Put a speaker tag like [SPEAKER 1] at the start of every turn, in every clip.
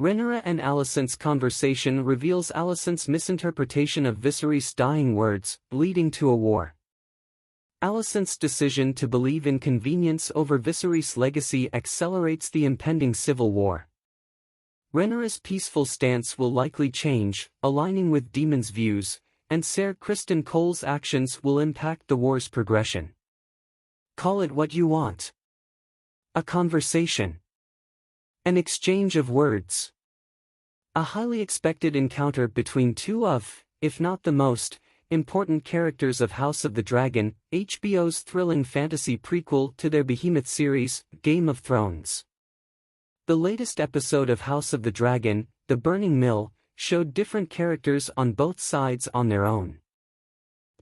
[SPEAKER 1] Rhaenyra and Alicent's conversation reveals Alicent's misinterpretation of Viserys' dying words, leading to a war. Alicent's decision to believe in convenience over Viserys' legacy accelerates the impending civil war. Rhaenyra's peaceful stance will likely change, aligning with Daemon's views, and Ser Criston Cole's actions will impact the war's progression. Call it what you want. A conversation. An exchange of words. A highly expected encounter between two of, if not the most, important characters of House of the Dragon, HBO's thrilling fantasy prequel to their behemoth series, Game of Thrones. The latest episode of House of the Dragon, The Burning Mill, showed different characters on both sides on their own.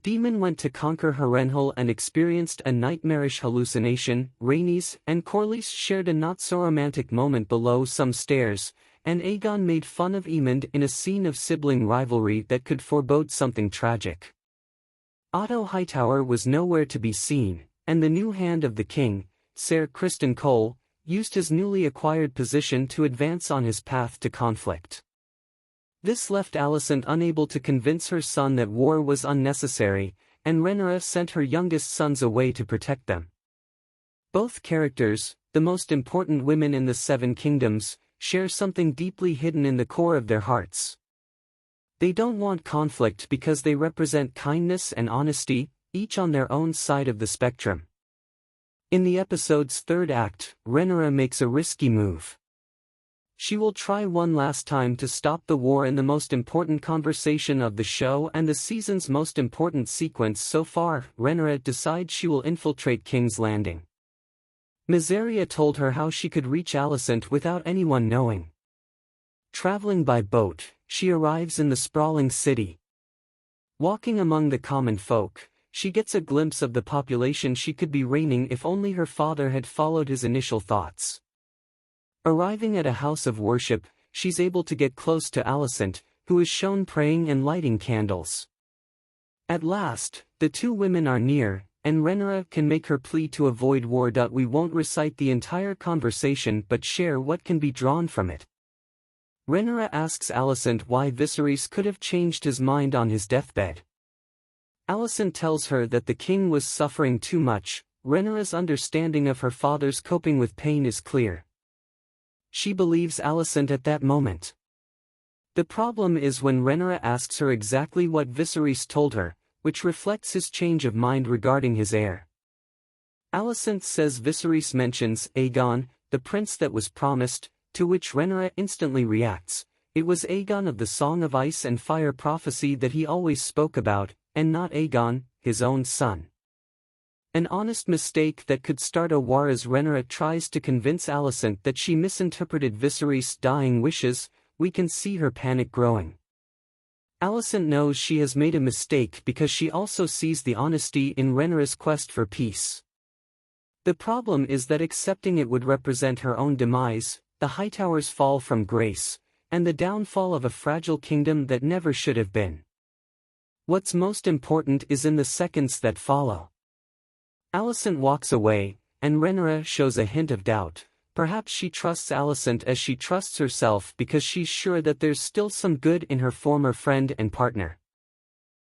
[SPEAKER 1] Daemon went to conquer Harrenhal and experienced a nightmarish hallucination. Rhaenys and Corlys shared a not-so-romantic moment below some stairs, and Aegon made fun of Aemond in a scene of sibling rivalry that could forebode something tragic. Otto Hightower was nowhere to be seen, and the new hand of the king, Ser Criston Cole, used his newly acquired position to advance on his path to conflict. This left Alicent unable to convince her son that war was unnecessary, and Rhaenyra sent her youngest sons away to protect them. Both characters, the most important women in the Seven Kingdoms, share something deeply hidden in the core of their hearts. They don't want conflict because they represent kindness and honesty, each on their own side of the spectrum. In the episode's third act, Rhaenyra makes a risky move. She will try one last time to stop the war in the most important conversation of the show and the season's most important sequence so far. Rhaenyra decides she will infiltrate King's Landing. Mysaria told her how she could reach Alicent without anyone knowing. Traveling by boat, she arrives in the sprawling city. Walking among the common folk, she gets a glimpse of the population she could be reigning if only her father had followed his initial thoughts. Arriving at a house of worship, she's able to get close to Alicent, who is shown praying and lighting candles. At last, the two women are near, and Rhaenyra can make her plea to avoid war. We won't recite the entire conversation but share what can be drawn from it. Rhaenyra asks Alicent why Viserys could have changed his mind on his deathbed. Alicent tells her that the king was suffering too much. Rhaenyra's understanding of her father's coping with pain is clear. She believes Alicent at that moment. The problem is when Rhaenyra asks her exactly what Viserys told her, which reflects his change of mind regarding his heir. Alicent says Viserys mentions Aegon, the prince that was promised, to which Rhaenyra instantly reacts. It was Aegon of the Song of Ice and Fire prophecy that he always spoke about, and not Aegon, his own son. An honest mistake that could start a war as Rhaenyra tries to convince Alicent that she misinterpreted Viserys' dying wishes. We can see her panic growing. Alicent knows she has made a mistake because she also sees the honesty in Rhaenyra's quest for peace. The problem is that accepting it would represent her own demise, the Hightowers' fall from grace, and the downfall of a fragile kingdom that never should have been. What's most important is in the seconds that follow. Alicent walks away, and Rhaenyra shows a hint of doubt. Perhaps she trusts Alicent as she trusts herself because she's sure that there's still some good in her former friend and partner.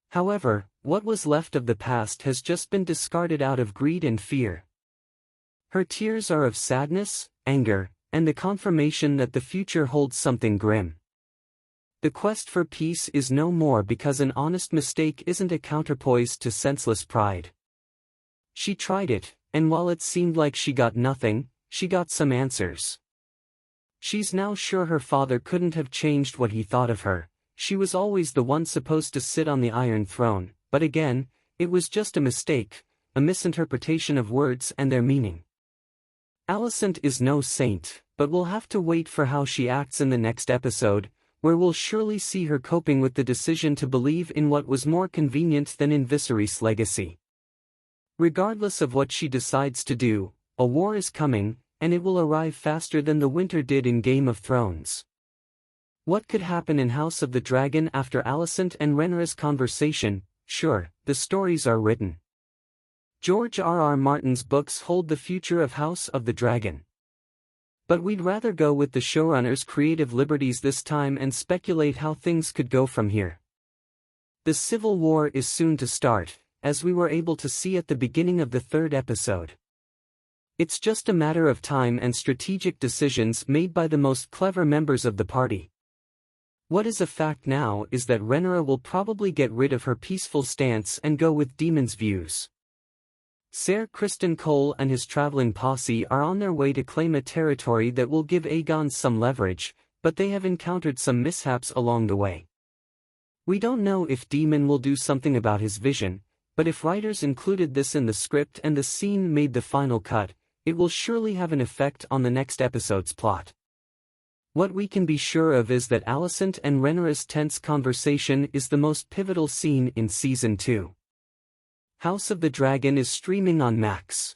[SPEAKER 1] However, what was left of the past has just been discarded out of greed and fear. Her tears are of sadness, anger, and the confirmation that the future holds something grim. The quest for peace is no more because an honest mistake isn't a counterpoise to senseless pride. She tried it, and while it seemed like she got nothing, she got some answers. She's now sure her father couldn't have changed what he thought of her. She was always the one supposed to sit on the Iron Throne, but again, it was just a mistake, a misinterpretation of words and their meaning. Alicent is no saint, but we'll have to wait for how she acts in the next episode, where we'll surely see her coping with the decision to believe in what was more convenient than in Viserys' legacy. Regardless of what she decides to do, a war is coming, and it will arrive faster than the winter did in Game of Thrones. What could happen in House of the Dragon after Alicent and Rhaenyra's conversation? Sure, the stories are written. George R.R. Martin's books hold the future of House of the Dragon. But we'd rather go with the showrunner's creative liberties this time and speculate how things could go from here. The Civil War is soon to start, as we were able to see at the beginning of the third episode. It's just a matter of time and strategic decisions made by the most clever members of the party. What is a fact now is that Rhaenyra will probably get rid of her peaceful stance and go with Daemon's views. Ser Criston Cole and his traveling posse are on their way to claim a territory that will give Aegon some leverage, but they have encountered some mishaps along the way. We don't know if Daemon will do something about his vision, but if writers included this in the script and the scene made the final cut, it will surely have an effect on the next episode's plot. What we can be sure of is that Alicent and Rhaenyra's tense conversation is the most pivotal scene in Season 2. House of the Dragon is streaming on Max.